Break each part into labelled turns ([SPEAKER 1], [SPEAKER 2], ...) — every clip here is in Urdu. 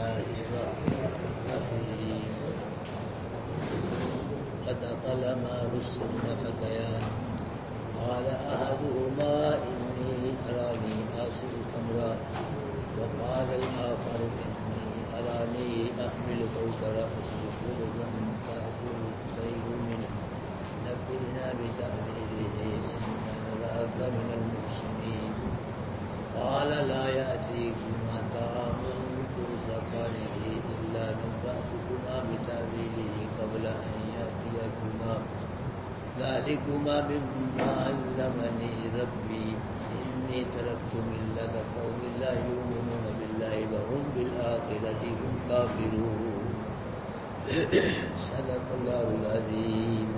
[SPEAKER 1] الله الرحمن الرحيم فدخل معه السجن فتيان قال أحدهما إني أراني آسر خمرا وقال الآخر إني أراني أحمل فوق رأسي خبزا تأكل الطير منه نبئنا بتأويله إنا نراك من المحسنين قال لا يأتيكما طعام ترزقانه إلا نبأتكما بتأويله قبل أن يأتيكما ذلكما مما علمني ربي إني تركت ملة قوم لا يؤمنون بالله وهم بالآخرة هم كافرون صدق الله العظيم.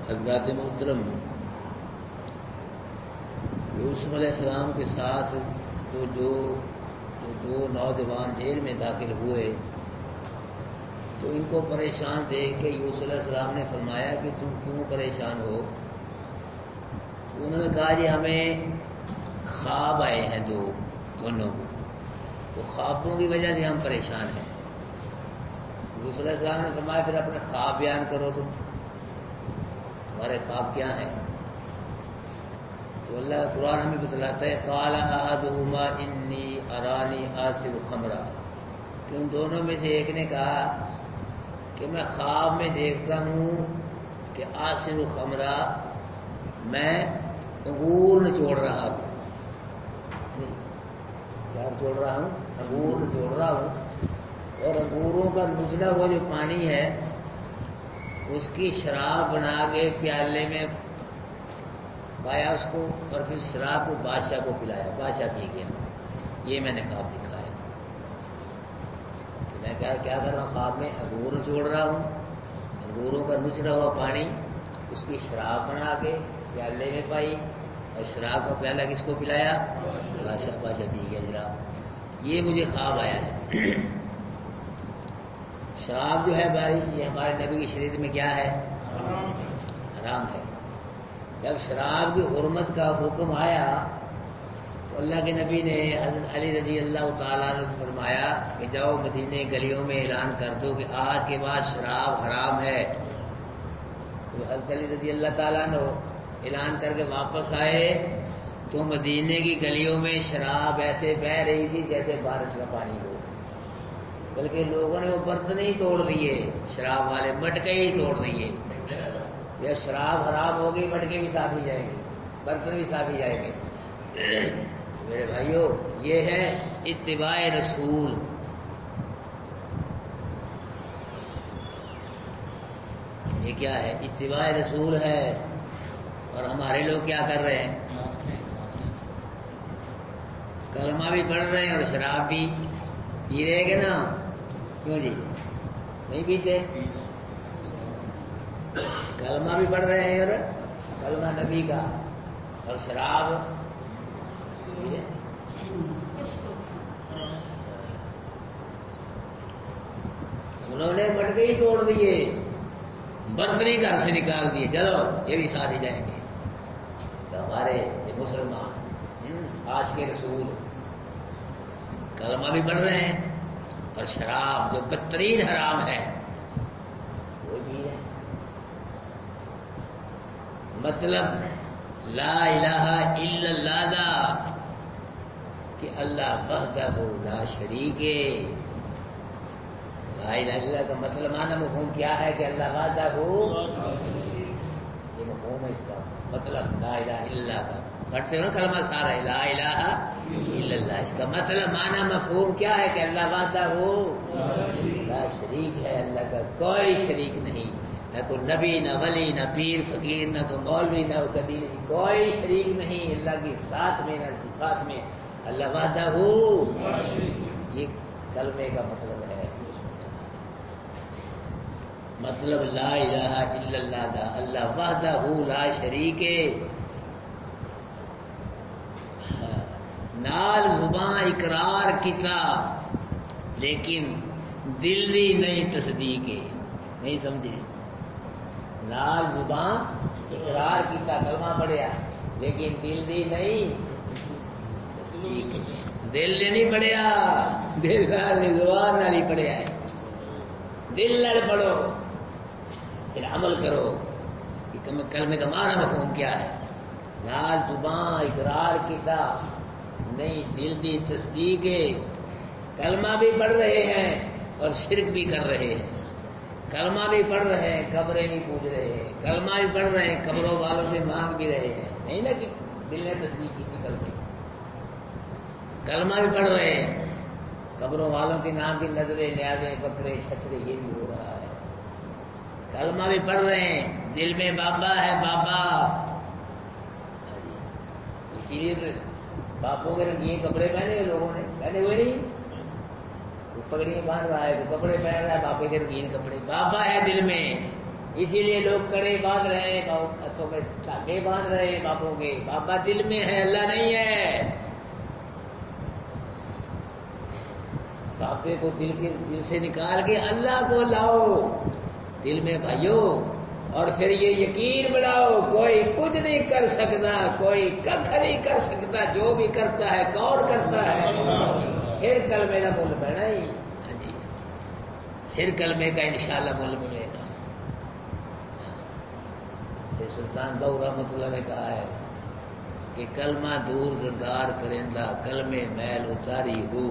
[SPEAKER 1] حضرات محترم، یوسف علیہ السلام کے ساتھ جو دو نوجوان جیل میں داخل ہوئے تو ان کو پریشان دیکھ کے یوسف علیہ السلام نے فرمایا کہ تم کیوں پریشان ہو؟ انہوں نے کہا جی ہمیں خواب آئے ہیں دونوں کو، تو خوابوں کی وجہ سے ہم پریشان ہیں. یوسف علیہ السلام نے فرمایا پھر اپنے خواب بیان کرو، تمہارے خواب کیا ہیں؟ تو اللہ قرآن ہمیں بتلاتا ہے قال احدہما انی ارانی آسر خمرا، کہ ان دونوں میں سے ایک نے کہا کہ میں خواب میں دیکھتا ہوں کہ آسر خمرا، میں انگور نچوڑ رہا ہوں. کیا نچوڑ رہا ہوں؟ انگور نچوڑ رہا ہوں، اور انگوروں کا نچلا ہوا جو پانی ہے اس کی شراب بنا کے پیالے میں پایا اس کو، اور پھر شراب کو بادشاہ کو پلایا، بادشاہ پی گیا. یہ میں نے خواب دکھا ہے. میں کیا کر رہا ہوں؟ خواب میں انگور نچوڑ رہا ہوں، انگوروں کا نچلا ہوا پانی اس کی شراب بنا کے پیالے میں پائی، اور شراب کا پیالہ کس کو پلایا؟ بادشاہ پی گیا جناب. یہ مجھے خواب آیا ہے. شراب جو ہے بھائی یہ ہمارے نبی کی شریعت میں کیا ہے؟ حرام ہے. جب شراب کی حرمت کا حکم آیا تو اللہ کے نبی نے حضرت علی رضی اللہ تعالیٰ نے فرمایا کہ جاؤ مدینے گلیوں میں اعلان کر دو کہ آج کے بعد شراب حرام ہے. تو حضرت علی رضی اللہ تعالیٰ نے اعلان کر کے واپس آئے تو مدینے کی گلیوں میں شراب ایسے بہہ رہی تھی جیسے بارش کا پانی ہو، بلکہ لوگوں نے وہ برتن ہی توڑ دیے، شراب والے مٹکے ہی توڑ دیے. یہ شراب حرام ہوگی، مٹکے بھی ساتھ ہی جائیں گے، برتن بھی ساتھ ہی جائیں گے. میرے بھائیوں، یہ ہے اتباع رسول. یہ کیا ہے؟ اتباع رسول ہے. اور ہمارے لوگ کیا کر رہے ہیں؟ کلمہ بھی پڑھ رہے ہیں اور شراب بھی پی رہے گے نا. کیوں جی نہیں پیتے؟ کلمہ بھی پڑھ رہے ہیں اور کلمہ نبی کا، اور شراب انہوں نے مٹکے ہی توڑ دیے، برتن ہی گھر سے نکال دیے، چلو یہ بھی ساتھ ہی جائیں گے. تو ہمارے یہ مسلمان عاشق رسول کلمہ بھی پڑھ رہے ہیں اور شراب جو بدترین حرام ہے وہ بھی ہے. مطلب لا الہ الا اللہ دا کہ اللہ وحدہ لا شریک ہے. لا الہ الا اللہ کا مطلب معنی مفہوم کیا ہے؟ کہ اللہ وحدہ ہو، یہ مفہوم ہے اس کا مطلب. لا الہ الا اللہ کا پڑھتے ہو نا کلمہ سارا ہے لا الہ الا اللہ، اس کا مطلب معنی مفہوم کیا ہے؟ کہ اللہ وحدہ ہو لا شریک ہے، اللہ کا کوئی شریک نہیں، نہ کوئی نبی، نہ ولی، نہ پیر فقیر، نہ کوئی مولوی، نہ کوئی کوئی شریک نہیں اللہ کی ذات میں نہ صفات میں. اللہ وحدہ ہو، یہ کلمے کا مطلب ہے. مطلب لا الہ الا اللہ دا اللہ وحدہ ہو لا شریک ہے. نال زباں اقرار کیتا لیکن دل دی نہیں تصدیق ہے. نہیں سمجھے؟ نال زباں اقرار کیتا، کلمہ پڑھیا، لیکن دل دی نہیں، دل نے نہیں پڑھیا، دل زبان نہ نہیں پڑھیا ہے، دل نہ پڑھو پھر عمل کرو۔ کلمے کا معنی مفہوم کیا ہے؟ نال زبان اقرار کیتا نہیں، دل دی تصدیق ہے۔ کلمہ بھی پڑھ رہے ہیں اور شرک بھی کر رہے ہیں، کلمہ بھی پڑھ رہے ہیں قبریں بھی پوج رہے ہیں، کلمہ بھی پڑھ رہے ہیں قبروں والوں سے مانگ بھی رہے ہیں، نہیں نا کہ دل نے تصدیق کی تھی کلمے، کلمہ بھی پڑھ رہے ہیں قبروں والوں کے نام کی نظریں نیازیں بکرے چھترے یہ بھی ہو رہا ہے، کلمہ بھی پڑھ رہے ہیں دل میں بابا ہے بابا، اسی لیے تو باپوں کے رنگین کپڑے پہنے ہوئے لوگوں نے، پہنے ہوئے نہیں، وہ پگڑیاں باندھ رہا ہے، وہ کپڑے پہن رہا ہے باپے کے رنگین کپڑے، بابا ہے دل میں، اسی لیے لوگ کڑے باندھ رہے ہیں، ہاتھوں میں دھاگے باندھ رہے ہیں باپوں کے، بابا دل میں ہے اللہ نہیں ہے۔ باپے کو دل سے نکال کے اللہ کو لاؤ دل میں بھائیو، اور پھر یہ یقین بڑھاؤ کوئی کچھ نہیں کر سکتا، کوئی کچھ نہیں کر سکتا، جو بھی کرتا ہے کون کرتا ہے، پھر کلمے کا مل پڑنا ہی، پھر کلمے کا انشاءاللہ مل ملے گا۔ سلطان بہو رحمۃ اللہ نے کہا ہے کہ کلمہ دور زگار کرندہ کلمے میل اتاری ہو،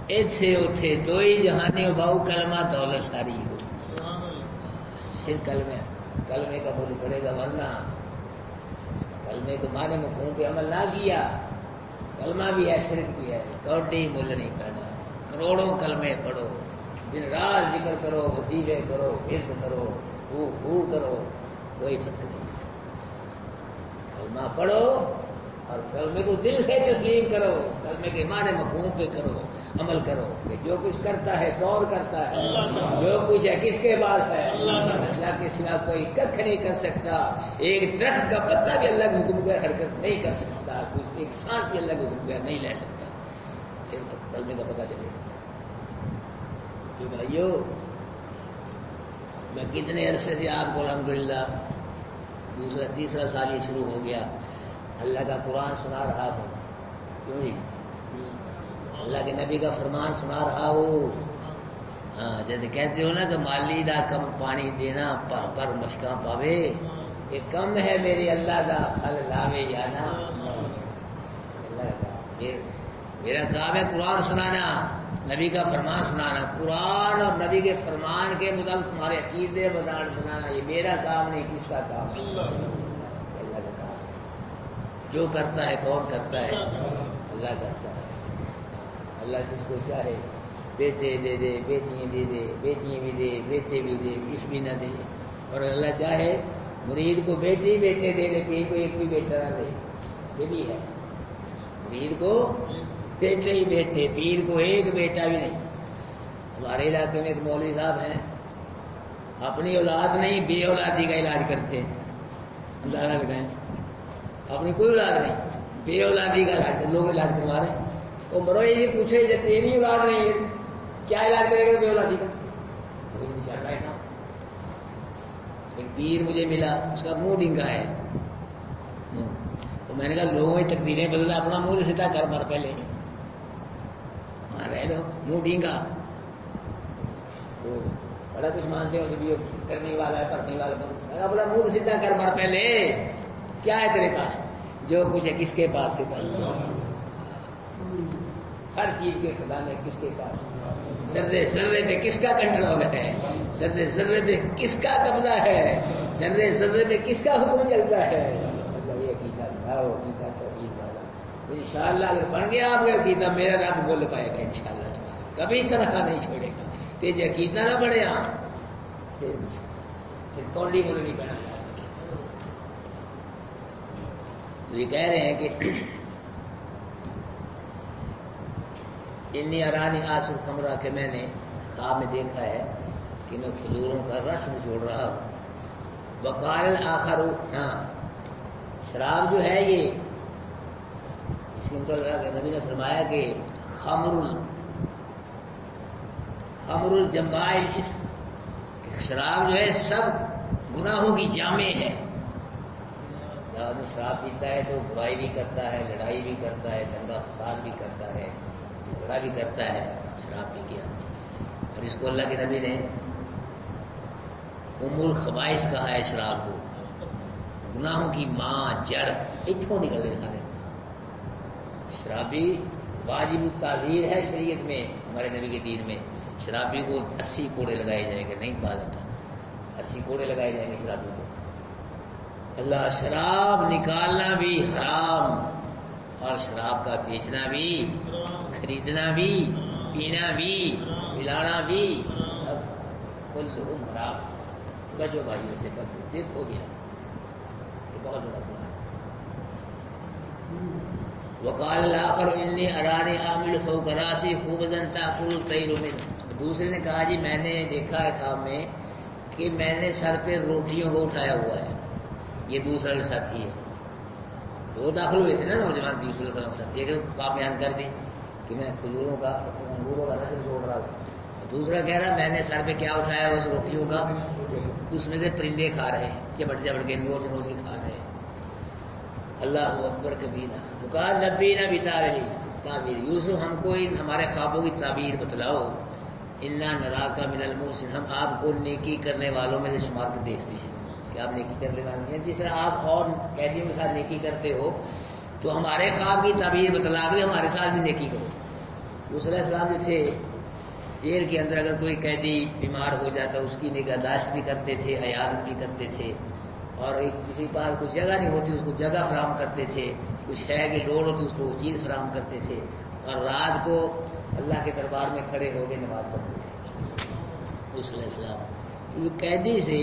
[SPEAKER 1] ایتھے اتھے دوئی جہانی ہو باؤ کلمہ دولت ساری ہو، پھر کلمے کا مل پڑے گا، ورنہ کلمے کو معنی مفہوم پہ عمل نہ کیا، کلمہ بھی ہے شرک بھی ہے، کوڈی مل نہیں پڑنا، کروڑوں کلمے پڑھو، دن رات ذکر کرو، وظیفے کرو، ورد کرو، ہو کرو، کوئی فرق نہیں، کلمہ پڑھو اور کلمے کو دل سے تسلیم کرو، کلمے کے معنی مفہوم پہ کرو، عمل کرو کہ جو کچھ کرتا ہے کون کرتا ہے، جو کچھ ہے کس کے پاس ہے، اللہ کے سوا کوئی کچھ نہیں کر سکتا، ایک درخت کا پتا بھی اللہ کے حکم بغیر حرکت نہیں کر سکتا، کچھ ایک سانس بھی اللہ کے حکم بغیر نہیں لے سکتا، پھر کلمے کا پتہ چلے گا۔ تو بھائیو میں کتنے عرصے سے آپ کو الحمدللہ دوسرا تیسرا سال یہ شروع ہو گیا اللہ کا قرآن سنا رہا ہوں، کیوں جی اللہ کے نبی کا فرمان سنا رہا ہوں، ہاں جیسے کہتے ہو نا کہ مالی دا کم پانی دینا پر مشکاں پاوے، یہ کم ہے میرے اللہ دا پھل لاوے یا نا، اللہ کا میرا کام ہے قرآن سنانا، نبی کا فرمان سنانا، قرآن اور نبی کے فرمان کے مطابق تمہارے عقیدے بدان سنانا، یہ میرا کام نہیں، کس کا کام ہے؟ اللہ کا کام، جو کرتا ہے کون کرتا ہے؟ اللہ کرتا ہے، اللہ جس کو چاہے بیٹے دے دے، بیٹیاں دے دے، بیٹیاں بھی دے، بیٹے بھی دے، کچھ بھی نہ دے، اور اللہ چاہے مرید کو بیٹے بیٹے دے دے، پیر کو ایک بھی بیٹا نہ دے، یہ بھی ہے، مرید کو بیٹے ہی بیٹے، پیر کو ایک بیٹا بھی نہیں۔ ہمارے علاقے میں ایک مولوی صاحب ہیں، اپنی اولاد نہیں بے اولادی کا علاج کرتے ہیں، اندازہ لگائیں، اپنی کوئی اولاد نہیں بے اولادی کا علاج کرتے، لوگ علاج کروا رہے ہیں، وہ مرو یہ پوچھے جب تیری اولاد نہیں ہے کیا علاج کرے گا بے اولادی کا؟ چل رہا ہے نا، ایک پیر مجھے ملا، اس کا منہ ڈنگا ہے، تو میں نے کہا لوگوں کی تقدیریں بدلا، اپنا منہ سیدھا کر مر پہلے، رہ لو منہ ڈینگا، تو بڑا کچھ مانتے ہو کہ کرنے والا ہے پڑھنے والا، اپنا منہ سیدھا کر مر پہلے، کیا ہے تیرے پاس؟ جو کچھ ہے کس کے پاس ہے؟ ہر چیز کے خزانے کس کے پاس؟ ذرے ذرے پہ کس کا کنٹرول ہے؟ ذرے ذرے پہ کس کا قبضہ ہے؟ ذرے ذرے پہ کس کا حکم چلتا ہے؟ مطلب یہ عقیدہ بتاؤ، عقیدہ توحید والا، انشاءاللہ اگر بن گیا آپ کا عقیدہ میرا رب بول پائے گا انشاءاللہ تمہارا، کبھی طرح نہیں چھوڑے گا، تیج عقیدہ نہ بڑھے پھر کونڈی بولنی پڑا۔ تو یہ کہہ رہے ہیں کہ انی ارانی آسر خمرہ، کہ میں نے خواب میں دیکھا ہے کہ میں کھجوروں کا رس نچوڑ رہا ہوں، وقال الآخر، ہاں شراب جو ہے یہ اس کے مطلب نبی نے فرمایا کہ خمر الجماع الاسم، شراب جو ہے سب گناہوں کی جامع ہے، آدمی شراب پیتا ہے تو برائی بھی کرتا ہے، لڑائی بھی کرتا ہے، دنگا فساد بھی کرتا ہے، جھگڑا بھی کرتا ہے شراب پی کے آدمی. اور اس کو اللہ کے نبی نے ام الخبائث کہا ہے شراب کو، گناہوں کی ماں، جڑ. اتوں نکلے سارے. شرابی واجب التعزیر ہے شریعت میں، ہمارے نبی کے دین میں. شرابی کو 80 کوڑے لگائے جائیں گے، نہیں پا جاتا. 80 کوڑے لگائے جائیں گے شرابی کو. اللہ، شراب نکالنا بھی حرام، اور شراب کا بیچنا بھی، خریدنا بھی، پینا بھی، پلانا بھی، اب کل حرام. بچو بھائی سے بچو، دیکھو بھی یہ بہت بڑا گناہ ہے. وقال الاخر انی ارانی اعمل فوق راسی خبزا تاکل الطیر منه. دوسرے نے کہا جی میں نے دیکھا ہے خواب میں کہ میں نے سر پہ روٹیوں کو اٹھایا ہوا ہے. یہ دوسرا جو ساتھی ہے، وہ داخل ہوئے تھے نا نوجوان دوسرے ساتھی، کہ خواب بیان کر دی کہ میں کھجوروں کا، انگوروں کا رسل چھوڑ رہا ہوں. دوسرا کہہ رہا میں نے سر پہ کیا اٹھایا اس روٹیوں کا، اس میں سے پرندے کھا رہے ہیں، چبٹ چبٹ کے نوچ نوچ کے کھا رہے ہیں. اللہ اکبر کبیرہ. وقال نبینا بتاویل یوسف ہم کو ان ہمارے خوابوں کی تعبیر بتلاؤ. انا نراک من المحسنین، ہم آپ کو نیکی کرنے والوں میں سے شمار کے دیکھتے ہیں کہ آپ نیکی کرنے والے ہیں. جس طرح آپ اور قیدیوں کے ساتھ نیکی کرتے ہو تو ہمارے خواب کی تعبیر بتلا کر ہمارے ساتھ بھی نیکی کرو. یوسف علیہ السلام جو تھے جیل کے اندر، اگر کوئی قیدی بیمار ہو جاتا اس کی نگہداشت بھی کرتے تھے، عیادت بھی کرتے تھے، اور کسی کے پاس کوئی جگہ نہیں ہوتی اس کو جگہ فراہم کرتے تھے، کوئی شے کی لوڑ ہوتی اس کو وہ چیز فراہم کرتے تھے، اور رات کو اللہ کے دربار میں کھڑے ہو کے نماز پڑھتے تھے. یوسف علیہ السلام کیونکہ قیدی سے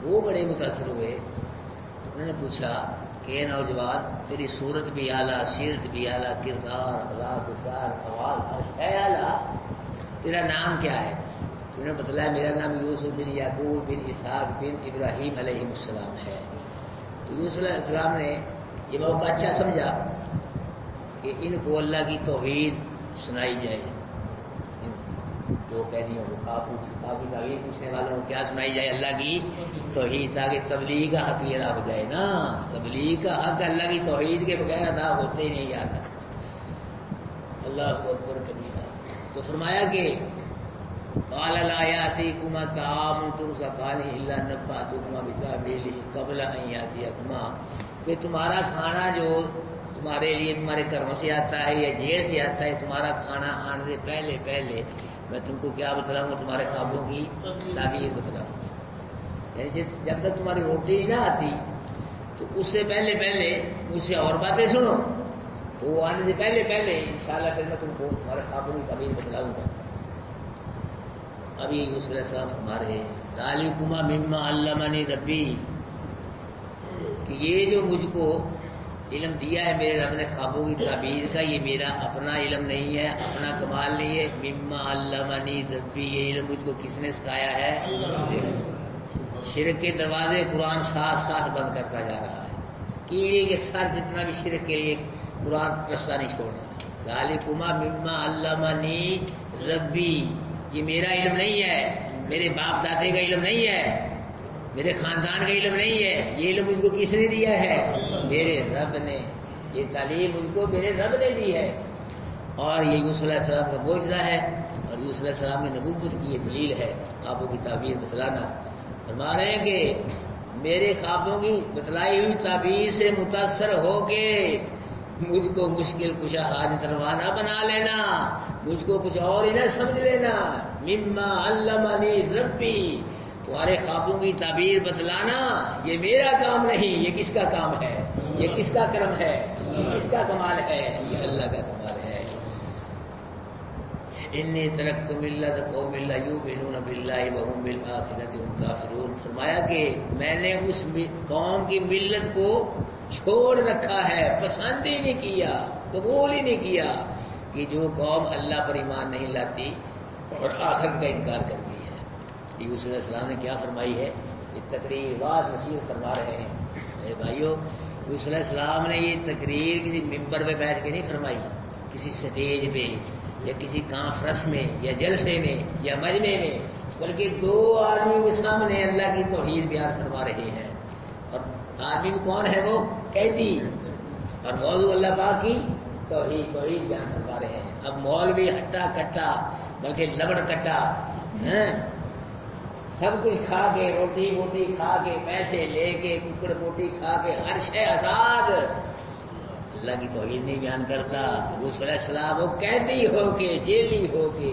[SPEAKER 1] وہ بڑے متاثر ہوئے تو انہوں نے پوچھا کہ نوجوان تیری صورت بھی اعلیٰ، سیرت بھی اعلیٰ، کردار، اخلاق، گفتار، آواز ہے اعلیٰ، تیرا نام کیا ہے؟ تو انہوں نے بتلایا میرا نام یوسف بن یعقوب بن اسحاق بن ابراہیم علیہ السلام ہے. تو یوسف علیہ السلام نے یہ موقع اچھا سمجھا کہ ان کو اللہ کی توحید سنائی جائے. دو قیدیوں کو خواب کی تعبیر پوچھنے والوں کو کیا سنائی جائے؟ اللہ کی توحید، تاکہ تبلیغ کا حق یہ ادا ہو جائے نا. تبلیغ کا حق اللہ کی توحید کے بغیر ادا ہوتے ہی نہیں آتا. اللہ اکبر کبیرہ. تو فرمایا کہ قال لا یاتیکما طعام ترزقانہ الا نبأتکما بتأویلہ قبل ان یاتیکما. کہ تمہارا کھانا جو تمہارے لیے تمہارے گھروں سے آتا ہے یا جیل سے آتا ہے، تمہارا کھانا آنے سے پہلے پہلے میں تم کو کیا بتلاؤں گا؟ تمہارے خوابوں کی تعبیر بتلاؤں گا. یعنی جب تک تمہاری روٹی نہ آتی تو اس سے پہلے پہلے مجھ سے اور باتیں سنو، تو وہ آنے سے پہلے پہلے انشاءاللہ پھر میں تم کو تمہارے خوابوں کی تعبیر بتلاؤں گا. ابھی یوسف علیہ السلام فرما رہے ہیں ذالکما مما علمنی ربی، کہ یہ جو مجھ کو علم دیا ہے میرے رب نے خوابوں کی تعبیر کا، یہ میرا اپنا علم نہیں ہے، اپنا کمال نہیں ہے. مما علمنی ربی، یہ علم مجھ کو کس نے سکھایا ہے؟ شرک کے دروازے قرآن ساتھ ساتھ بند کرتا جا رہا ہے. کیڑے کے سر جتنا بھی شرک کے لیے قرآن رستہ نہیں چھوڑنا. ذالکما مما علمنی ربی، یہ میرا علم نہیں ہے، میرے باپ دادے کا علم نہیں ہے، میرے خاندان کا علم نہیں ہے. یہ علم مجھ کو کس نے دیا ہے؟ میرے رب نے. یہ تعلیم مجھ کو میرے رب نے دی ہے. اور یہ یوسف علیہ السلام کا معجزہ ہے، اور یوسف علیہ السلام کی نبوت کی یہ دلیل ہے خوابوں کی تعبیر بتلانا. فرما رہے ہیں کہ میرے خوابوں کی بتلائی ہوئی تعبیر سے متاثر ہو کے مجھ کو مشکل کشا حاجت روا نہ بنا لینا، مجھ کو کچھ اور ہی نہ سمجھ لینا. مما علمنی ربی، تمہارے خوابوں کی تعبیر بتلانا یہ میرا کام نہیں. یہ کس کا کام ہے؟ یہ کس کا کرم ہے؟ یہ کس کا کمال ہے؟ یہ اللہ کا کمال ہے. انی ترکت ملت قوم لا یؤمنون باللہ وهم بالآخرۃ هم کافرون. فرمایا کہ میں نے اس قوم کی ملت کو چھوڑ رکھا ہے، پسند ہی نہیں کیا، قبول ہی نہیں کیا، کہ جو قوم اللہ پر ایمان نہیں لاتی اور آخرت کا انکار کرتی ہے. یوسف علیہ السلام نے کیا فرمائی ہے؟ یہ تقریر بعد نصیحت فرما رہے ہیں. اے بھائیو، یوسف علیہ السلام نے یہ تقریر کسی ممبر پہ بیٹھ کے نہیں فرمائی، کسی سٹیج پہ یا کسی کانفرنس میں یا جلسے میں یا مجمع میں، بلکہ دو آدمیوں کے سامنے اللہ کی توحید بیان فرما رہے ہیں. اور آدمی کون ہے وہ؟ قیدی. اور موضوع اللہ پاک کی توحید بیان کروا رہے ہیں. اب مولوی ہٹا کٹا بلکہ لبڑ کٹا سب کچھ کھا کے روٹی موٹی کھا کے پیسے لے کے ککڑ موٹی کھا کے ہر شے آزاد، اللہ کی توحید نہیں بیان کرتا. یوسف علیہ السلام وہ قیدی ہو کے جیلی ہو کے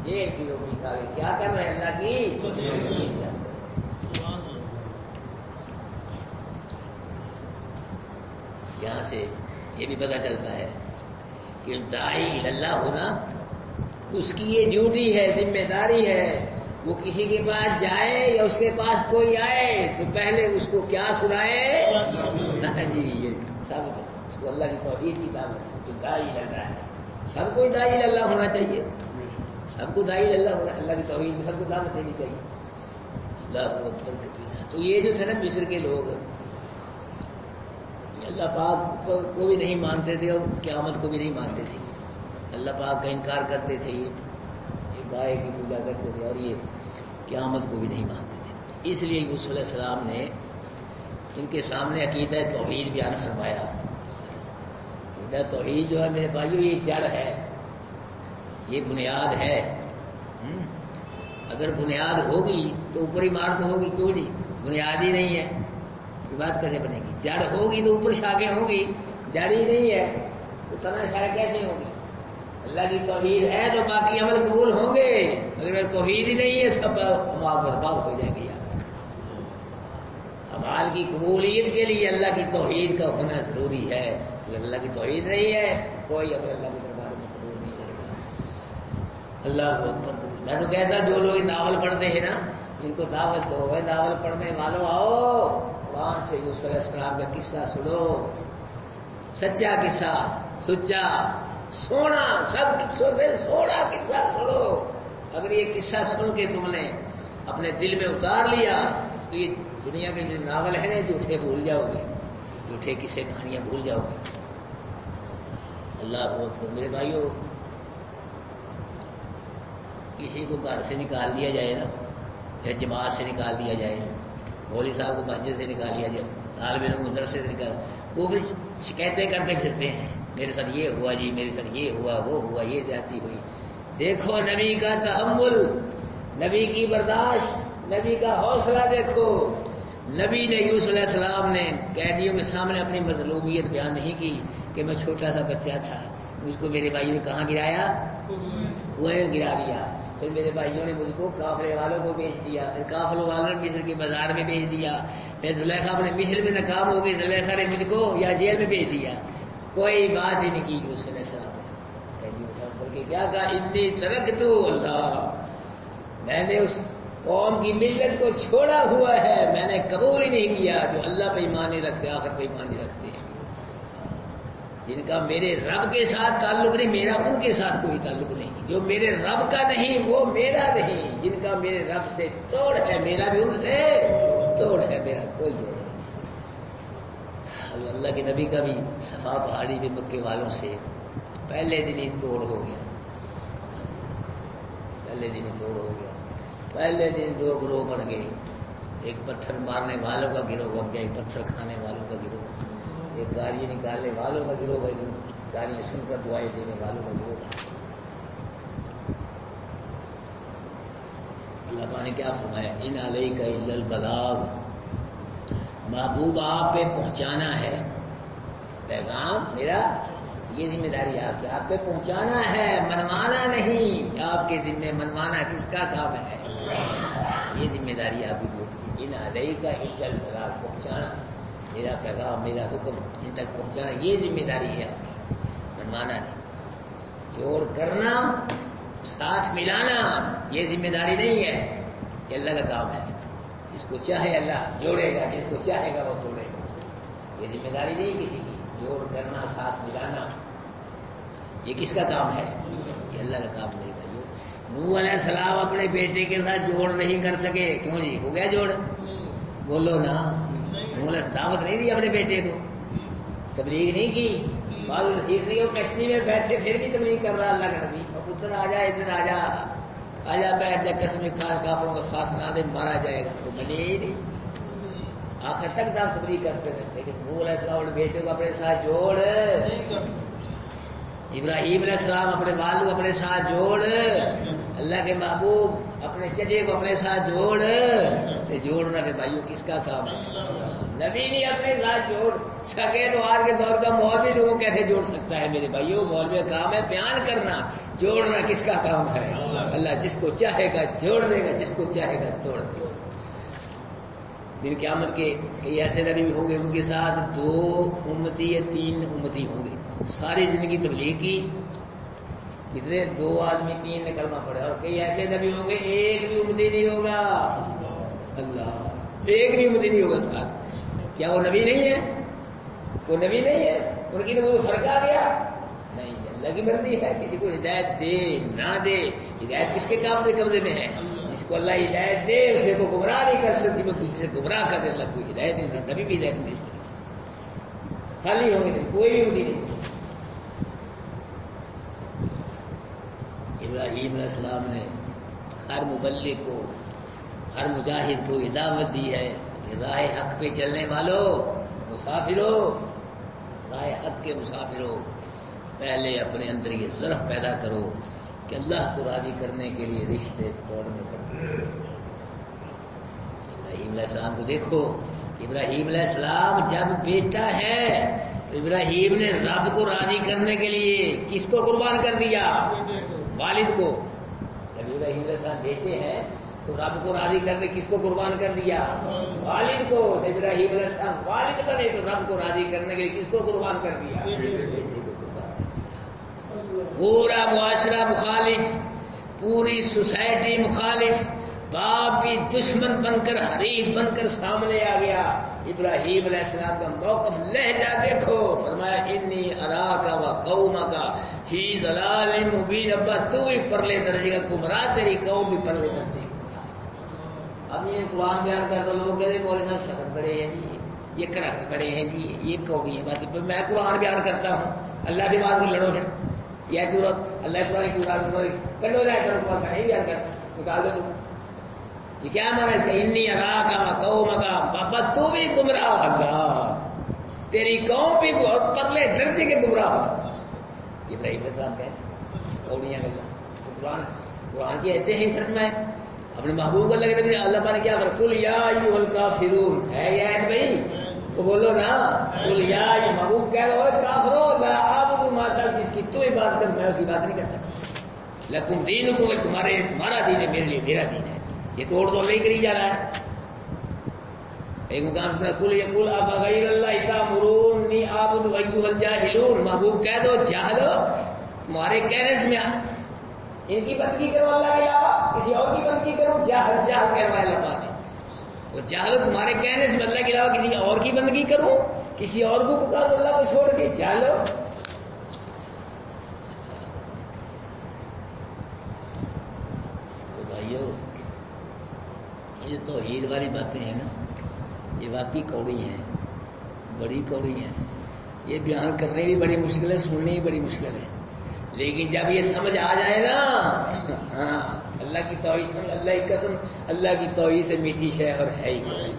[SPEAKER 1] جیل کی روٹی کھا کے کیا کر رہے ہیں؟ اللہ کی توحید بیان کر. یہاں سے یہ بھی پتہ چلتا ہے کہ داعی اللہ ہونا اس کی یہ ڈیوٹی ہے، ذمہ داری ہے. وہ کسی کے پاس جائے یا اس کے پاس کوئی آئے تو پہلے اس کو کیا سنائے؟ جی یہ ثابت ہے اس کو اللہ کی توحید کی دعوت. جو داعی اللہ ہے سب کو داعی اللہ ہونا چاہیے، سب کو داعی اللہ ہونا، اللہ کی توحید میں سب کو دعوت دینی چاہیے. اللہ اکبر کبیرہ. تو یہ جو تھے نا مصر کے لوگ اللہ پاک کو بھی نہیں مانتے تھے اور قیامت کو بھی نہیں مانتے تھے. اللہ پاک کا انکار کرتے تھے، یہ گائے کی پوجا کرتے تھے اور یہ قیامت کو بھی نہیں مانتے تھے. اس لیے یوسف علیہ السلام نے ان کے سامنے عقیدہ توحید بیان فرمایا. عقیدہ توحید جو ہے میرے بھائیو یہ جڑ ہے، یہ بنیاد ہے. اگر بنیاد ہوگی تو اوپر عمارت ہوگی، کیوں جی؟ بنیاد ہی نہیں ہے بات کیسے بنے گی؟ جڑ ہوگی تو اوپر شاخیں ہوں گی، جڑ ہی نہیں ہے تو تنا شاخیں کیسے ہوگی؟ اللہ کی توحید ہے تو باقی عمل قبول ہوں گے. اگر توحید ہی نہیں ہے سب برباد ہو جائیں گے. اعمال کی قبولیت کے لیے اللہ کی توحید کا ہونا ضروری ہے. اگر اللہ کی توحید نہیں ہے کوئی عمل اللہ کے دربار میں قبول نہیں کرے گا. اللہ اکبر. میں تو کہتا جو لوگ ناول پڑھتے ہیں نا ان کو دعوت دو، ناول پڑھنے والوں آؤ قرآن سے یوسف علیہ السلام کا قصہ سنو. سچا قصہ، سچا سونا، سب قصوں سے سونا قصہ سنو. اگر یہ قصہ سن کے تم نے اپنے دل میں اتار لیا تو یہ دنیا کے جو ناول ہے نا جھوٹے بھول جاؤ گے، جھوٹے قصے کہانیاں بھول جاؤ گے. اللہ اکبر. میرے بھائیو کسی کو گھر سے نکال دیا جائے نا یا جماعت سے نکال دیا جائے، مولوی صاحب کو مسجد سے نکال دیا جائے، طالب علم مدرسے سے نکال، وہ پھر شکایتیں کرتے پھرتے ہیں میرے ساتھ یہ ہوا جی، میرے ساتھ یہ ہوا، وہ ہوا، یہ زیادتی ہوئی. دیکھو نبی کا تحمل، نبی کی برداشت، نبی کا حوصلہ دیکھو. نبی نے یوسف علیہ السلام نے قیدیوں کے سامنے اپنی مظلومیت بیان نہیں کی کہ میں چھوٹا سا بچہ تھا، مجھ کو میرے بھائیوں نے کہاں گرایا؟ کنویں میں گرا دیا. پھر میرے بھائیوں نے مجھ کو قافلے والوں کو بھیج دیا، پھر قافلوں والوں نے مصر کے بازار میں بھیج دیا. پھر زلیخا اپنے مصر میں ناکام ہو گئی، زلیخا نے مجھ کو یا جیل میں بھیج دیا. کوئی بات ہی نہیں کی یوسف علیہ السلام نے. بلکہ کیا کہا؟ انی ترکت اللہ، میں نے اس قوم کی ملت کو چھوڑا ہوا ہے، میں نے قبول ہی نہیں کیا جو اللہ پہ ایمان نہیں رکھتے، آخر پہ ایمان نہیں رکھتے، جن کا میرے رب کے ساتھ تعلق نہیں، میرا ان کے ساتھ کوئی تعلق نہیں. جو میرے رب کا نہیں وہ میرا نہیں. جن کا میرے رب سے توڑ ہے میرا بھی ان سے توڑ ہے، میرا کوئی توڑ نہیں. اللہ کے نبی کا بھی صفا پہاڑی میں مکے والوں سے پہلے دن ہی توڑ ہو گیا. پہلے دن ہی توڑ ہو گیا. پہلے دن دو گروہ بن گئے، ایک پتھر مارنے والوں کا گروہ بن گیا، ایک پتھر کھانے والوں کا گروہ، ایک گالی نکالنے والوں کا گروہ بن گیا، گالیاں سن کر دعائیں دینے والوں کا گروہ. اللہ تعالیٰ نے کیا فرمایا؟ ان علیک الا البلاغ، محبوب آپ پہ پہنچانا ہے پیغام میرا، یہ ذمہ داری آپ پہ پہنچانا ہے، منوانا نہیں. آپ کے ذمہ منوانا کس کا کام ہے؟ یہ ذمہ داری آپ کی ہوتی ہے. ان علیک الا البلاغ، پہنچانا میرا پیغام، میرا حکم ان تک پہنچانا، یہ ذمہ داری ہے آپ کی، منوانا نہیں. جوڑ کرنا، ساتھ ملانا یہ ذمہ داری نہیں ہے، یہ اللہ کا کام ہے. جس کو چاہے اللہ جوڑے گا، جس کو چاہے گا وہ توڑے گا. یہ ذمہ داری نہیں کسی کی. جوڑ کرنا، ساتھ ملانا یہ کس کا کام ہے؟ یہ اللہ کا کام نہیں بھائیو. نوح علیہ السلام اپنے بیٹے کے ساتھ جوڑ نہیں کر سکے، کیوں جی؟ ہو گیا جوڑ؟ بولو نا. نوح علیہ دعوت نہیں دی اپنے بیٹے کو، تبلیغ نہیں کی، بعض نصیحت نہیں. وہ کشتی میں بیٹھے پھر بھی تبلیغ کر رہا اللہ کا نبی. اور ادھر آ جا، ادھر آ جا، آ جا بیٹھ جا، قسم کھا کافروں کا ساتھ نہ دے، مارا جائے گا. وہ بنے ہی نہیں. آخر تک دعوت تبلیغ کرتے رہے، لیکن نوح علیہ السلام اپنے بیٹے کو اپنے ساتھ جوڑ، ابراہیم علیہ السلام اپنے والد کو اپنے ساتھ جوڑ، اللہ کے محبوب اپنے چچے کو اپنے ساتھ جوڑ، جوڑنا کہ بھائیو کس کا کام ہے؟ نبی نہیں اپنے ساتھ جوڑ سکے تو آج کے دور کا مولوی لوگوں کیسے جوڑ سکتا ہے؟ میرے بھائیو مولوی کا کام ہے بیان کرنا، جوڑنا کس کا کام ہے؟ اللہ جس کو چاہے گا جوڑ دے گا، جس کو چاہے گا توڑ دے گا۔ دن قیامت کے کئی ایسے نبی بھی ہوں گے، ان کے ساتھ 2 امتی یا 3 امتی ہوں گے، ساری زندگی تبلیغ کی، کتنے 2 آدمی 3 نے کلمہ پڑھا، اور کئی ایسے نبی ہوں گے ایک بھی امتی نہیں ہوگا، اللہ ایک بھی امتی نہیں ہوگا ساتھ۔ کیا وہ نبی نہیں ہے؟ وہ نبی نہیں ہے؟ ان کی تو کوئی فرق آ گیا نہیں؟ اللہ کی مرضی ہے، کسی کو ہدایت دے نہ دے، ہدایت کس کے قبضے میں ہے؟ جس کو اللہ ہدایت دے اسے کو گمراہ نہیں کر سکتی، وہ کسی سے گمراہ کر دے اللہ کوئی ہدایت نہیں دے، نبی بھی ہدایت نہیں دے سکتی، خالی ہوں گے کوئی بھی امید نہیں۔ ابراہیم علیہ السلام نے ہر مبلغ کو، ہر مجاہد کو یہ دعوت دی ہے کہ راہ حق پہ چلنے والوں، مسافروں، راہ حق کے مسافروں، پہلے اپنے اندر یہ ضرف پیدا کرو کہ اللہ کو راضی کرنے کے لیے رشتے توڑنے پڑتے ہیں۔ ابراہیم علیہ السلام کو دیکھو، ابراہیم علیہ السلام جب بیٹا ہے تو ابراہیم نے رب کو راضی کرنے کے لیے کس کو قربان کر دیا؟ والد کو۔ جب ابراہیم علیہ السلام بیٹے ہیں تو رب کو راضی کرنے کس کو قربان کر دیا؟ والد کو۔ جب ابراہیم علیہ السلام والد بنے تو رب کو راضی کرنے کے لیے کس کو قربان کر دیا؟ پورا معاشرہ مخالف، پوری سوسائٹی مخالف، باپ بھی دشمن بن کر، حریف بن کر سامنے آ گیا۔ ابراہیم علیہ السلام کا موقف لہجہ دیکھو، فرمایا انی اراک و قومک فی ضلال مبین، ابا تو بھی پرلے درجے کا گمراہ، تیری قوم بھی پرلے درجے کا۔ اب یہ قرآن بیان کرتا لوگ کہتے ہیں مولوی صاحب سخت بڑے ہیں جی، یہ کرخت بڑے ہیں جی، یہ کوڑی ہے بات، میں قرآن بیان کرتا ہوں، اللہ کے بعد میں لڑو پھر، یہ ضرورت اللہ قرآن کی کنڈو جائے کرو، قرآن کا نہیں بیان کرتا، نکال دو تم۔ یہ کیا مانا اس کا؟ انی اراک و قومک، بابا تو بھی گمراہ، اللہ تیری قوم بھی اور پرلے درجے کے گمراہ ہو۔ ابراہیم علیہ السلام کہتے کوڑیاں گلا، قرآن کی ایتیں ہیں، ترجمہ ہے اپنے محبوب اللہ کے نبی اللہ نے کیا کر، قل یا ایھا الکافرون، ہے یہ آیت بھائی تو بولو نا، قل یا یہ محبوب کہہ رہو کافرو لا اعبد ما تعبدون، جس کی تو عبادت کر میں اس کی بات نہیں کر سکتا، لکم دینکم ولیا دین، تمہارا دین ہے میرے لیے میرا دین ہے، یہ توڑ تو نہیں کری جا رہا ہے۔ ایک مقام سنا قل یقول افغیر اللہ تأمرونی اعبد ایھا الجاہلون، محبوب کہہ دو جاہلو تمہارے کہنے سے میں ان کی بندگی کرو اللہ کے علاوہ کسی اور کی بندگی کرو، جاہل جاہل کروایا اللہ پاک نے، وہ جاہل تمہارے کہنے سے اللہ کے علاوہ کسی اور کی بندگی کروں، کسی اور کو پکارو اللہ کو چھوڑ کے، جاہلو۔ تو بھائیو یہ توحید والی باتیں ہیں نا، یہ واقعی کوڑی ہیں، بڑی کوڑی ہیں، یہ بیان کرنے بھی بڑی مشکل ہے، سننی بھی بڑی مشکل ہے، لیکن جب یہ سمجھ آ جائے نا، ہاں اللہ کی توحید سمجھ، اللہ کی قسم اللہ کی توحید سے میٹھی شے اور ہے ہی کوئی۔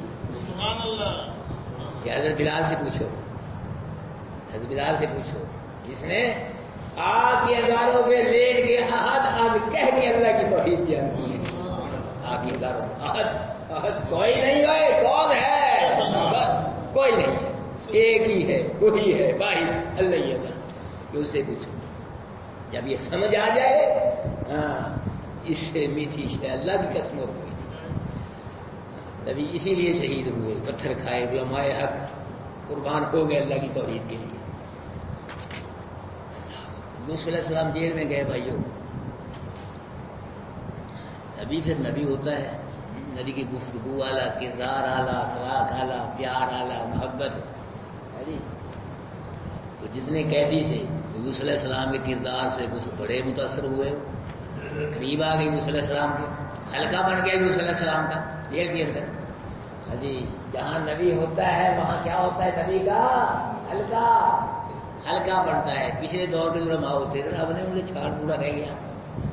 [SPEAKER 1] سبحان اللہ۔ یہ حضرت بلال سے پوچھو، حضرت بلال سے پوچھو، جس نے آگ کی انگاروں پہ لیٹ کے احد احد کہہ کے اللہ کی توحید بیان کی ہے۔ آگ کی انگاروں احد احد کوئی نہیں ہے، کون ہے؟ بس کوئی نہیں ہے، ایک ہی ہے، وہی ہے، واحد اللہ ہی ہے، بس اس سے پوچھو۔ جب یہ سمجھ آ جائے، ہاں اس سے میٹھی شے اللہ کی قسم ہو گئی۔ نبی اسی لیے شہید ہوئے، پتھر کھائے، علماء حق قربان ہو گئے اللہ کی توحید کے لیے۔ موسیٰ علیہ السلام جیل میں گئے بھائیوں، نبی پھر نبی ہوتا ہے، نبی کی گفتگو اعلیٰ، کردار اعلیٰ، اخلاق اعلیٰ، پیار اعلیٰ، محبت ہے جی۔ تو جتنے قیدی سے موسیٰ علیہ السلام کے کردار سے کچھ بڑے متاثر ہوئے، قریب آ گئی موسیٰ علیہ السلام کے، حلقہ بن گیا موسیٰ علیہ السلام کا جیل کے اندر۔ ہاں جی، جہاں نبی ہوتا ہے وہاں کیا ہوتا ہے؟ نبی کا حلقہ، حلقہ بنتا ہے۔ پچھلے دور کے جو علماء ہوتے تھے اب نے انہیں چھاڑ پورا رہ گیا،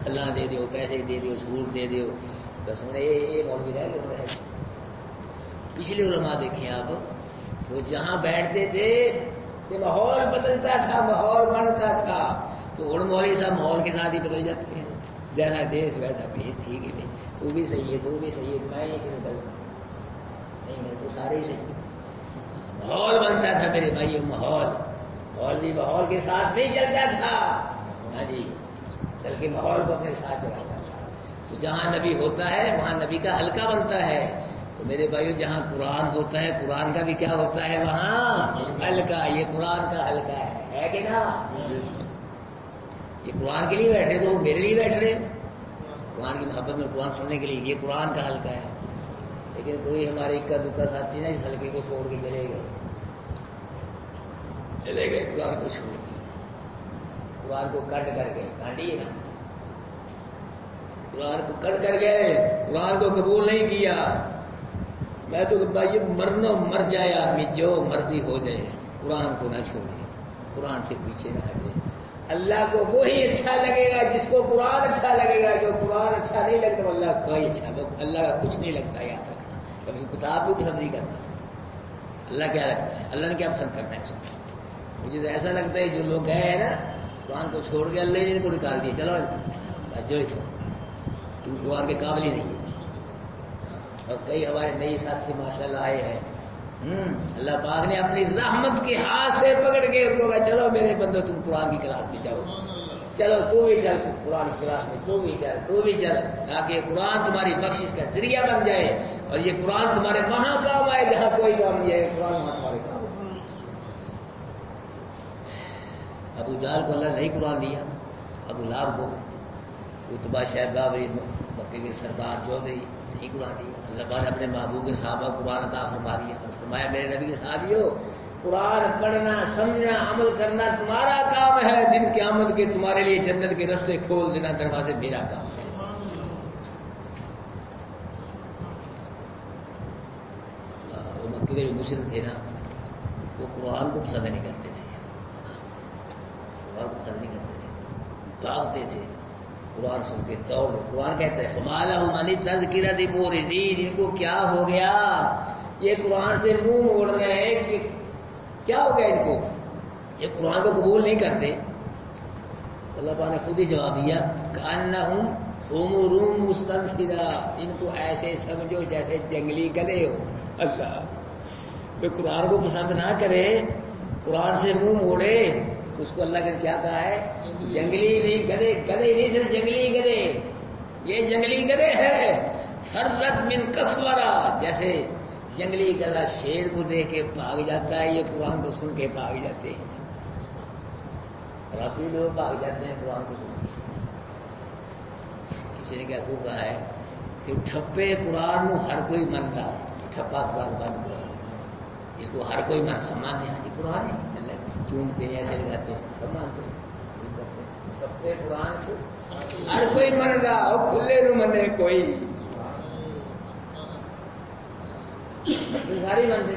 [SPEAKER 1] کھلا دے دیو، پیسے دے دیو، سرور دے دیو، بس انہیں یہ مولوی رہ گئے۔ پچھلے علماء دیکھیں آپ، تو جہاں بیٹھتے تھے کہ ماحول بدلتا تھا، ماحول بنتا تھا، تو اور مولوی صاحب ماحول کے ساتھ ہی بدل جاتے ہیں، جیسا دیش ویسا پیش، ٹھیک ہے تو بھی صحیح ہے، تو بھی صحیح ہے، میں ہی صرف غلط نہیں، میں تو سارے ہی صحیح ہے۔ ماحول بنتا تھا میرے بھائی، ماحول بھی ماحول کے ساتھ نہیں چلتا تھا، ہاں جی، بلکہ ماحول کو اپنے ساتھ چلاتا تھا۔ تو جہاں نبی ہوتا ہے وہاں نبی کا حلقہ بنتا ہے، تو میرے بھائیو جہاں قرآن ہوتا ہے قرآن کا بھی کیا ہوتا ہے وہاں حلقہ، یہ قرآن کا حلقہ ہے کہ نا؟ یہ قرآن کے لیے بیٹھ رہے تو میرے لیے بیٹھ رہے، قرآن کی محبت میں قرآن سننے کے لیے، یہ قرآن کا حلقہ ہے۔ لیکن کوئی ہمارے اکا دکا ساتھی نا اس حلقے کو چھوڑ کے چلے گئے قرآن کو چھوڑ کے، قرآن کو کٹ کر گئے، کاٹیے نا، قرآن کو کٹ کر گئے، قرآن کو قبول نہیں کیا۔ میں تو بھائی مرنا مر جائے آدمی، جو مرضی ہو جائے، قرآن کو نہ چھوڑے، قرآن سے پیچھے نہ ہٹے۔ اللہ کو وہی اچھا لگے گا جس کو قرآن اچھا لگے گا، جو قرآن اچھا نہیں لگتا تو اللہ کا اچھا لگتا، اللہ کا کچھ نہیں لگتا، یاد رکھنا، کبھی کتاب کو پسند نہیں کرتا۔ اللہ کیا لگتا ہے، اللہ نے کیا پسند کرنا ہے اس کو؟ مجھے تو ایسا لگتا ہے جو لوگ گئے ہیں نا قرآن کو چھوڑ کے، اللہ نے ان کو نکال دیا، چلو جو تم قرآن کے قابل ہی نہیں۔ اور کئی ہمارے نئے ساتھی ماشاءاللہ آئے ہیں، اللہ پاک نے اپنی رحمت کے ہاتھ سے پکڑ کے ان کو کہا چلو میرے بندو تم قرآن کی کلاس میں جاؤ، چلو تو بھی چل قرآن کی کلاس میں، تو بھی چل تاکہ قرآن تمہاری بخشش کا ذریعہ بن جائے، اور یہ قرآن تمہارے وہاں کام آئے جہاں کوئی کام نہیں ہے، قرآن وہاں تمہارے کام۔ ابو جہل کو اللہ نہیں قرآن دیا، ابو لہب کو اتبا شیبہ مکے کے سردار چودھری نہیں قرآن دیا، اللہ پاک نے اپنے محبوب کے صحابہ قرآن عطا فرما دیا، اور فرمایا میرے نبی کے صحابیوں قرآن پڑھنا، سمجھنا، عمل کرنا تمہارا کام ہے، دن قیامت کے تمہارے لیے جنت کے رستے کھول دینا دروازے میرا کام ہے۔ وہ مکے کے جو مشرک تھے نا وہ قرآن کو پسند نہیں کرتے تھے، قرآن کو پسند نہیں کرتے تھے، بھاگتے تھے قرآن سن کے دوڑ۔ قرآن کہتا ہے فما لہم عن التذکرۃ معرضین، ان کو کیا ہو گیا، یہ قرآن سے منہ موڑ رہے ہیں، کہ کیا ہو گیا ان کو، یہ قرآن کو قبول نہیں کرتے۔ اللہ پاک نے خود ہی جواب دیا کأنہم حمر مستنفرہ، ان کو ایسے سمجھو جیسے جنگلی گدھے ہو۔ اللہ تو قرآن کو پسند نہ کرے، قرآن سے منہ موڑے، اس کو اللہ نے کیا کہا ہے، جنگلی نہیں، گدھے نہیں، صرف جنگلی گدھے، یہ جنگلی گدھے ہے۔ فرت من قسورہ، جیسے جنگلی گدھا شیر کو دیکھ کے بھاگ جاتا ہے، یہ قرآن کو سن کے بھاگ جاتے ہیں، ربی لوگ بھاگ جاتے ہیں قرآن کو سن کے۔ کسی نے کیا کو کہا ہے کہ ٹھپے قرآن نو ہر کوئی منتا، ٹھپا قرآن بند قرآن، اس کو ہر کوئی مانتے ہیں، جی قرآن ہے، چومتے ہیں، ایسے لگاتے ہیں، سب مانتے ہیں، ٹھپے قرآن کو ہر کوئی منتا، اور کھلے نو منے کوئی، ساری منتے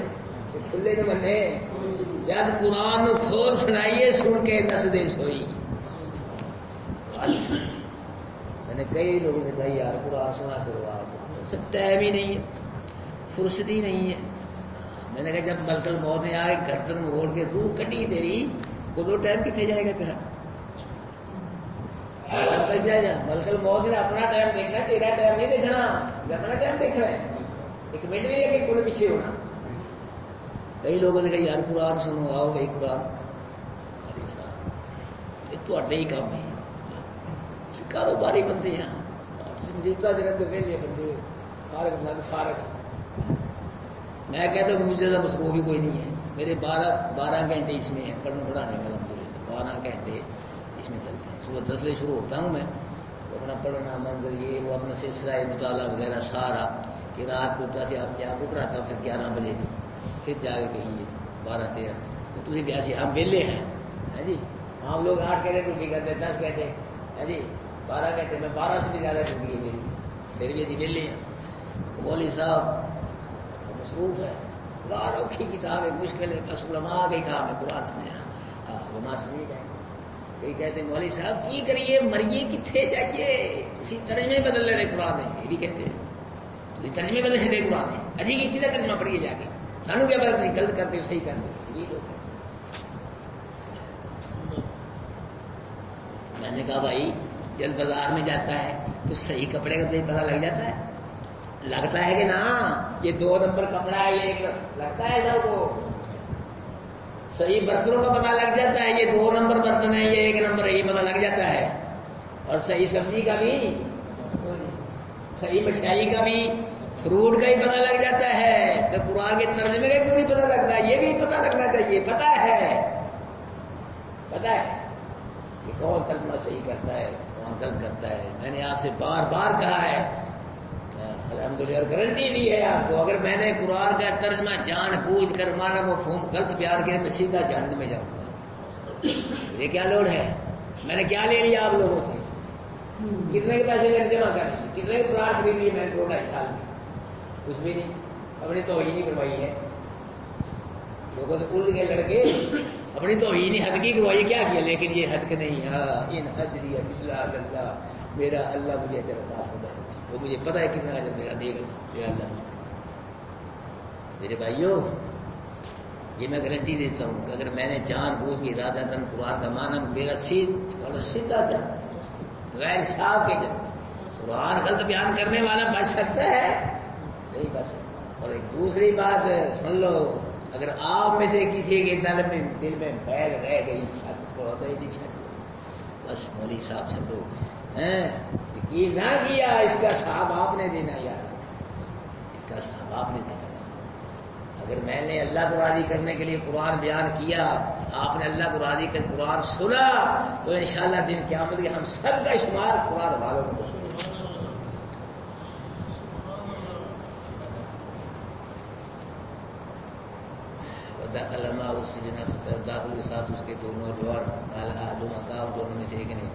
[SPEAKER 1] کھلے نو منے، جد قرآن نو کھول سنائیے سن کے نس دے سوئی۔ میں نے کئی لوگوں سے کہا یار قرآن سنا کرو، آپ ٹائم ہی نہیں ہے، فرصت ہی نہیں ہے۔ میں نے کہا جب ملکل موت نے آئے گردن موڑ کے روح کٹی تیری، وہ دو ٹائم کتنے جائے گا تیرا، کل جائے گا۔ ملکل موت نے اپنا ٹائم دیکھنا، تیرا ٹائم نہیں دیکھنا، اپنا ٹائم دیکھنا ہے، ایک منٹ نہیں ہے کہ کوئی پیچھے ہونا۔ کئی لوگوں نے کہا یار قرآن سنو، آؤ بھائی قرآن، یہ تو ہی کام ہے، کاروباری بندے ہیں، مصیبت جگہ پہ ویلے بندے، فارغ۔ میں کہتا ہوں مجھے زیادہ مصروف ہی کوئی نہیں ہے، میرے 12 گھنٹے اس میں ہے، پڑھانے کا 12 گھنٹے اس میں چلتے ہیں۔ صبح 10 بجے شروع ہوتا ہوں میں، تو اپنا پڑھنا منظر یہ وہ اپنا سلسلہ مطالعہ وغیرہ سارا، کہ رات کو 10 آپ کو پڑھاتا ہوں، پھر 11 بجے پھر جا کے کہیں 12-13، تو تھی بیاسی ہم ویلے ہیں جی، ہم لوگ 8 گھنٹے ڈیوٹی کرتے، 10 گھنٹے ہے جی، 12 گھنٹے میں 12 سے بھی زیادہ ڈیوٹی ہے میری، پھر بھی اسی ویلے ہیں۔ مولوی صاحب مصروف ہے، قرآن اوکھی کتاب ہے، مشکل ہے، بس علماء کا ہی کام ہے قرآن سمجھنا، علماء سمجھ جائیں۔ کئی کہتے ہیں مولوی صاحب کی کریے، مریے کتنے جائیے، اسی طرح میں بدل لے رہے قرآن ہے، یہ بھی کہتے ہیں۔ ترجمے والے سے قرآن ہے اسی کی کتنا ترجمہ پڑھیے جا کے سانو کیا پتا کسی غلط کرتے صحیح کرتے. میں نے کہا بھائی جب بازار میں جاتا ہے تو صحیح کپڑے کا پتہ لگ جاتا ہے, لگتا ہے کہ نا یہ 2 نمبر کپڑا ہے, یہ لگتا ہے سب کو. صحیح برتنوں کا پتہ لگ جاتا ہے, یہ 2 نمبر برتن ہے, یہ 1 نمبر ہے, یہ پتہ لگ جاتا ہے. اور صحیح سبزی کا بھی, صحیح مٹھائی کا بھی, فروٹ کا ہی پتہ لگ جاتا ہے. تو قرآن کے ترجمے کا کیوں نہیں پتہ لگتا؟ یہ بھی پتہ لگنا چاہیے. پتہ ہے کہ کون ترجمہ صحیح کرتا ہے کون غلط کرتا ہے. میں نے آپ سے بار بار کہا ہے, الحمدللہ گارنٹی دی ہے آپ کو, اگر میں نے قرآن کا ترجمہ جان بوجھ کر مانا مفہوم غلط بیان کیا میں سیدھا جہنم میں جاؤں گا. یہ کیا لوڑ ہے؟ میں نے کیا لے لیا آپ لوگوں سے؟ کتنے کے پیسے میں نے جمع کر لیے, کتنے کے پلاٹ خرید لیے میں نے 2-2.5 سال میں؟ کچھ بھی نہیں. اپنی توہین نہیں کروائی ہے. لوگوں سے الٹ کے لڑکے اپنی توہین حد کی کروائی, کیا کیا؟ لیکن یہ حد نہیں. ان حجری اللہ, میرا اللہ مجھے درخواست ہوتا ہے, وہ مجھے پتا ہے کتنا اجر میرا دے گا میرا اللہ. میرے بھائیوں یہ میں گارنٹی دیتا ہوں کہ اگر میں نے جان بوجھ کے ارادہ کرن قرآن کا معنی میرا سیدھا جان غیر صاحب کے جان. قرآن غلط بیان کرنے والا بچ سکتا ہے نہیں بچ سکتا. اور ایک دوسری بات سن لو, اگر آپ میں سے کسی کے دل میں بیل رہ گئی چھت بہت ہی چھت بس مولوی صاحب سے لوگ یقین نہ کیا, اس کا صاحب آپ نے دینا یار, اس کا صاحب آپ نے دینا. اگر میں نے اللہ کو راضی کرنے کے لیے قرآن بیان کیا, آپ نے اللہ کو راضی کر قرآن سنا, تو انشاءاللہ دن قیامت کے ہم سب کا شمار قرآن والوں کو علما اس داخل کے ساتھ اس کے 2 نوجوان دونوں میں سے ایک نے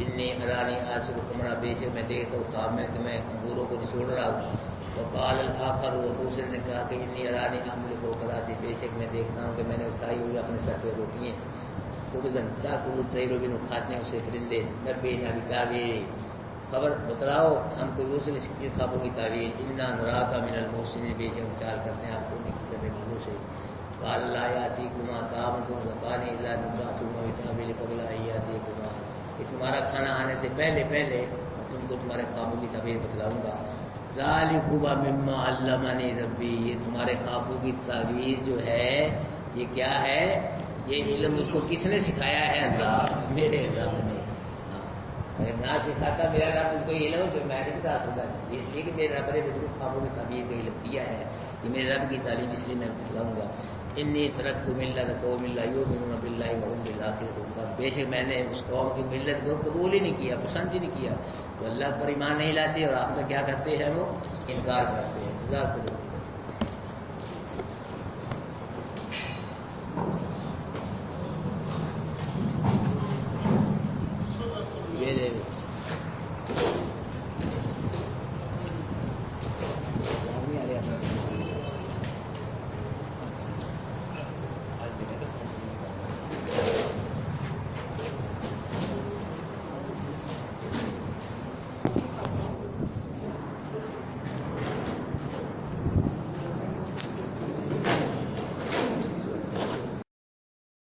[SPEAKER 1] انی ارانی آج سے کمرہ بیچے میں دیکھتا ہوں خواب میں کہ میں انگوروں کو نچوڑ رہا ہوں. تو قال الآخر, وہ دوسرے نے کہا کہ انی ارانی عمل کو کراتی, بے شک میں دیکھتا ہوں کہ میں نے اٹھائی ہوئی اپنے سر پہ روٹیاں خبزن تاکل طیر بھی کھاتے ہیں اسے پرندے. نبی نبی تعویل, خبر بتلاؤ ہم کو دوسرے کی خوابوں کی تعویل. انا نراک من المحسنین, بے شک خیال کرتے ہیں آپ کو نیکی کرنے والوں سے. قال لا یاتیکما طعام ترزقانہ الا نباتهما بتأویل قبل ان یاتیکما, کہ تمہارا کھانا آنے سے پہلے میں تم کو تمہارے خوابوں کی تعبیر بتلاؤں گا. ذالکما مما علمنی ربی, یہ تمہارے خوابوں کی تعبیر جو ہے یہ کیا ہے, یہ علم مجھ کو کس نے سکھایا ہے؟ اللہ, میرے رب نے. اگر نہ سکھاتا میرا رب مجھ کو یہ علم تو میں نہیں بتا سکتا, اس لیے کہ میرے رب نے مجھ کو خوابوں کی تعبیر کا علم دیا ہے. یہ میرے رب کی تعلیم اس لیے میں بتلاؤں گا. انی ترکت ملت قوم لا یؤمنون باللہ وهم بالآخرۃ هم کافرون, بے شک میں نے اس قوم کی ملت کو قبول ہی نہیں کیا, پسند ہی نہیں کیا, وہ اللہ پر ایمان نہیں لاتے اور آخرت کیا کرتے ہیں, وہ انکار کرتے ہیں. جزاک اللہ.